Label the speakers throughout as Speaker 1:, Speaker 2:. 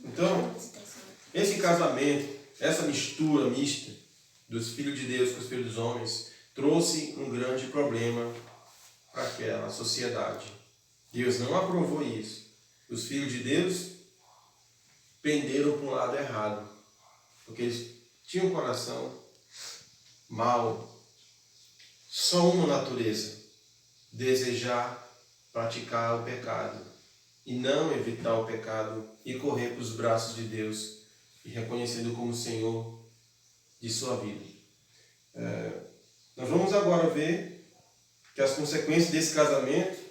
Speaker 1: Então, esse casamento, essa mistura mista dos filhos de Deus com os filhos dos homens, trouxe um grande problema para aquela sociedade. Deus não aprovou isso. Os filhos de Deus penderam para um lado errado, porque eles tinham um coração mau, só uma natureza: desejar praticar o pecado e não evitar o pecado e correr para os braços de Deus e reconhecendo como Senhor de sua vida. Nós vamos agora ver que as consequências desse casamento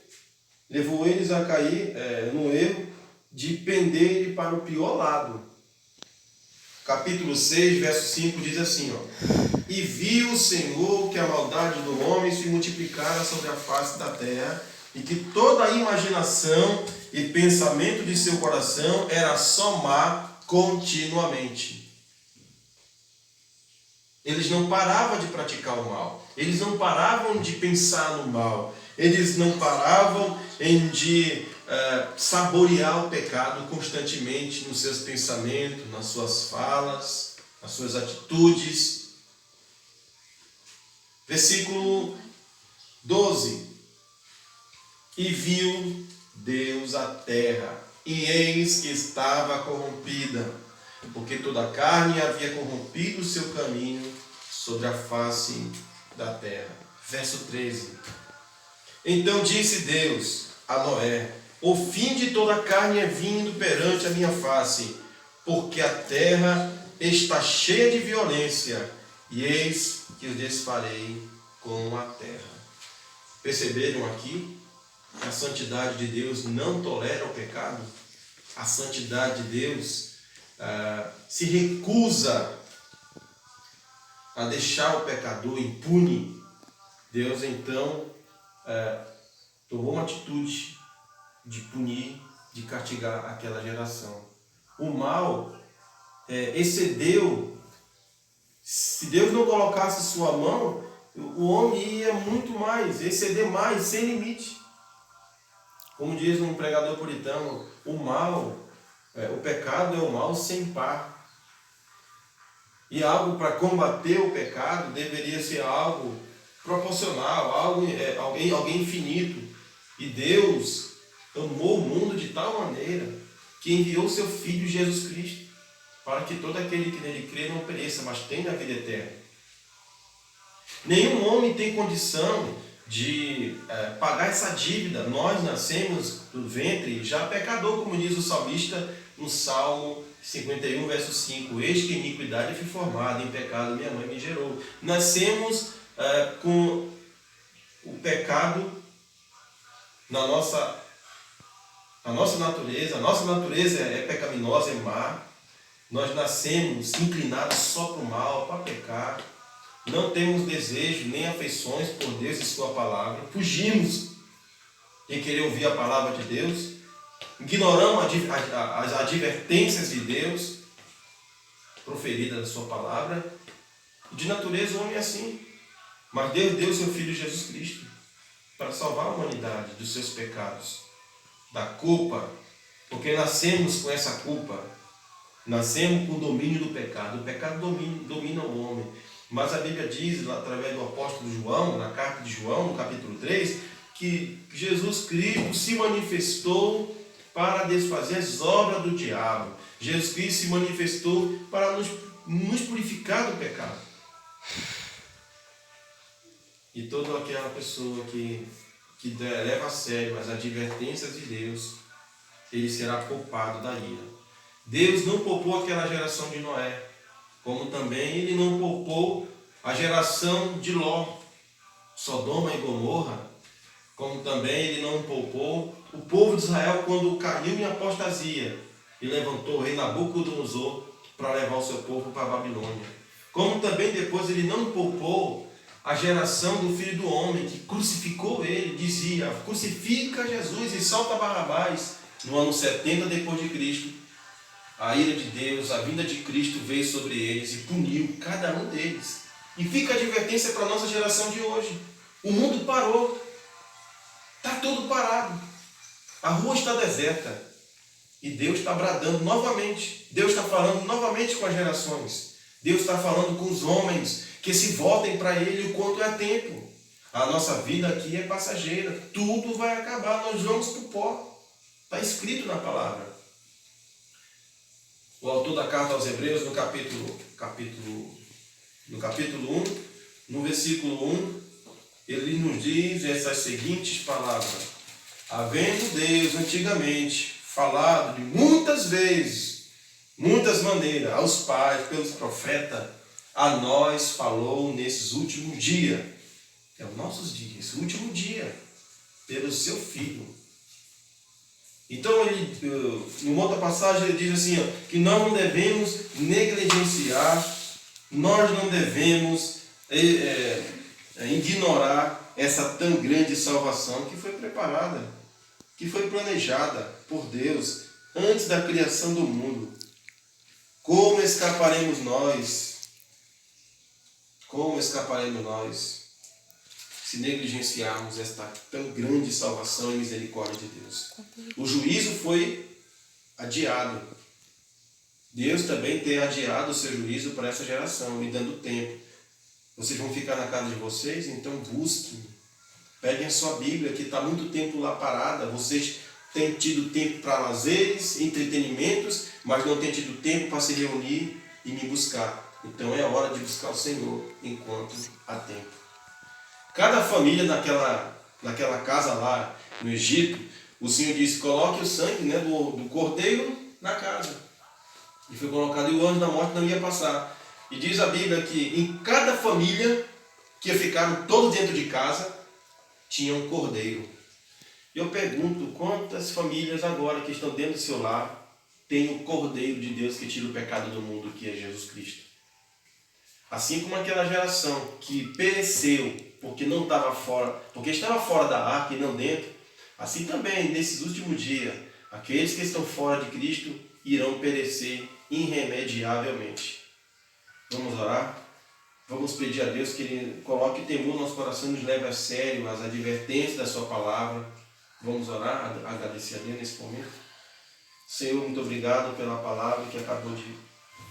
Speaker 1: levou eles a cair no erro de pender para o pior lado. Capítulo 6, verso 5 diz assim, E viu o Senhor que a maldade do homem se multiplicara sobre a face da terra, e que toda a imaginação e pensamento de seu coração era só má continuamente. Eles não paravam de praticar o mal. Eles não paravam de pensar no mal. Eles não paravam de saborear o pecado constantemente nos seus pensamentos, nas suas falas, nas suas atitudes. Versículo 12. E viu Deus a terra, e eis que estava corrompida, porque toda a carne havia corrompido o seu caminho sobre a face da terra. Verso 13. Então disse Deus a Noé: o fim de toda a carne é vindo perante a minha face, porque a terra está cheia de violência, e eis que os desfarei com a terra. Perceberam aqui? A santidade de Deus não tolera o pecado. A santidade de Deus se recusa a deixar o pecador impune. Deus então tomou uma atitude de punir, de castigar aquela geração. O mal excedeu. Se Deus não colocasse sua mão, o homem ia muito mais, exceder mais, sem limite. Como diz um pregador puritano, o mal, o pecado é o mal sem par. E algo para combater o pecado deveria ser algo proporcional, alguém infinito. E Deus amou o mundo de tal maneira que enviou seu Filho Jesus Cristo, para que todo aquele que nele crê não pereça, mas tenha a vida eterna. Nenhum homem tem condição de pagar essa dívida. Nós nascemos do ventre já pecador, como diz o salmista no Salmo 51, verso 5. Eis que iniquidade fui formado, em pecado minha mãe me gerou. Nascemos com o pecado na nossa natureza. A nossa natureza é pecaminosa, é má. Nós nascemos inclinados só para o mal, para pecar. Não temos desejo nem afeições por Deus e sua palavra. Fugimos de querer ouvir a palavra de Deus. Ignoramos as advertências de Deus proferidas na sua palavra. De natureza o homem é assim. Mas Deus deu seu Filho Jesus Cristo para salvar a humanidade dos seus pecados, da culpa, porque nascemos com essa culpa. Nascemos com o domínio do pecado. O pecado domina o homem. Mas a Bíblia diz, através do apóstolo João, na carta de João, no capítulo 3, que Jesus Cristo se manifestou para desfazer as obras do diabo. Jesus Cristo se manifestou para nos purificar do pecado. E toda aquela pessoa que leva a sério as advertências de Deus, ele será poupado da ira. Deus não poupou aquela geração de Noé, como também ele não poupou a geração de Ló, Sodoma e Gomorra, como também ele não poupou o povo de Israel quando caiu em apostasia e levantou o rei Nabucodonosor para levar o seu povo para a Babilônia. Como também depois ele não poupou a geração do Filho do Homem, que crucificou ele, dizia: crucifica Jesus e solta Barrabás. No ano 70 depois de Cristo, a ira de Deus, a vinda de Cristo veio sobre eles e puniu cada um deles. E fica a advertência para a nossa geração de hoje. O mundo parou. Está tudo parado. A rua está deserta. E Deus está bradando novamente. Deus está falando novamente com as gerações. Deus está falando com os homens que se voltem para Ele o quanto é tempo. A nossa vida aqui é passageira. Tudo vai acabar. Nós vamos para o pó. Está escrito na palavra. O autor da carta aos Hebreus, no capítulo 1, no versículo 1, ele nos diz essas seguintes palavras. Havendo Deus antigamente falado de muitas vezes, muitas maneiras, aos pais, pelos profetas, a nós falou nesses últimos dias. É os nossos dias, esse último dia, pelo seu Filho. Então, ele, numa outra passagem, ele diz assim, ó, que nós não devemos negligenciar, nós não devemos ignorar essa tão grande salvação que foi preparada, que foi planejada por Deus antes da criação do mundo. Como escaparemos nós? Como escaparemos nós se negligenciarmos esta tão grande salvação e misericórdia de Deus? O juízo foi adiado. Deus também tem adiado o seu juízo para essa geração, me dando tempo. Vocês vão ficar na casa de vocês? Então busquem. Peguem a sua Bíblia, que está muito tempo lá parada. Vocês têm tido tempo para lazeres, entretenimentos, mas não têm tido tempo para se reunir e me buscar. Então é hora de buscar o Senhor enquanto há tempo. Cada família naquela casa lá no Egito, o Senhor disse, coloque o sangue, né, do cordeiro na casa. E foi colocado e o anjo da morte não ia passar. E diz a Bíblia que em cada família, que ficaram todos dentro de casa, tinha um cordeiro. Eu pergunto, quantas famílias agora que estão dentro do seu lar tem o cordeiro de Deus que tira o pecado do mundo, que é Jesus Cristo? Assim como aquela geração que pereceu porque não estava fora, porque estava fora da arca e não dentro, assim também nesses últimos dias, aqueles que estão fora de Cristo irão perecer irremediavelmente. Vamos orar? Vamos pedir a Deus que Ele coloque temor no nosso coração e nos leve a sério as advertências da sua palavra. Vamos orar, agradecer a Deus nesse momento. Senhor, muito obrigado pela palavra que acabou de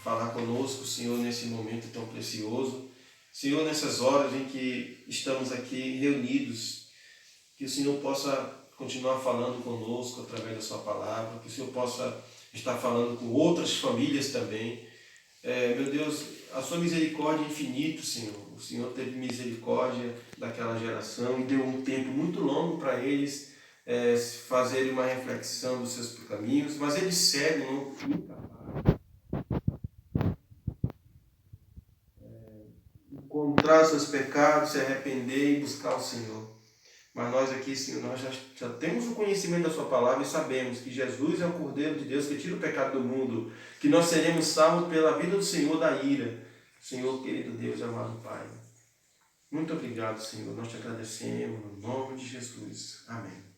Speaker 1: falar conosco, Senhor, nesse momento tão precioso. Senhor, nessas horas em que estamos aqui reunidos, que o Senhor possa continuar falando conosco através da sua palavra, que o Senhor possa estar falando com outras famílias também. Meu Deus, a sua misericórdia é infinita, Senhor. O Senhor teve misericórdia daquela geração e deu um tempo muito longo para eles fazerem uma reflexão dos seus caminhos, mas eles cegam, nunca encontrar seus pecados, se arrepender e buscar o Senhor. Mas nós aqui, Senhor, nós já temos o conhecimento da sua palavra e sabemos que Jesus é o Cordeiro de Deus que tira o pecado do mundo, que nós seremos salvos pela vida do Senhor da ira. Senhor, querido Deus e amado Pai, muito obrigado, Senhor. Nós te agradecemos no nome de Jesus. Amém.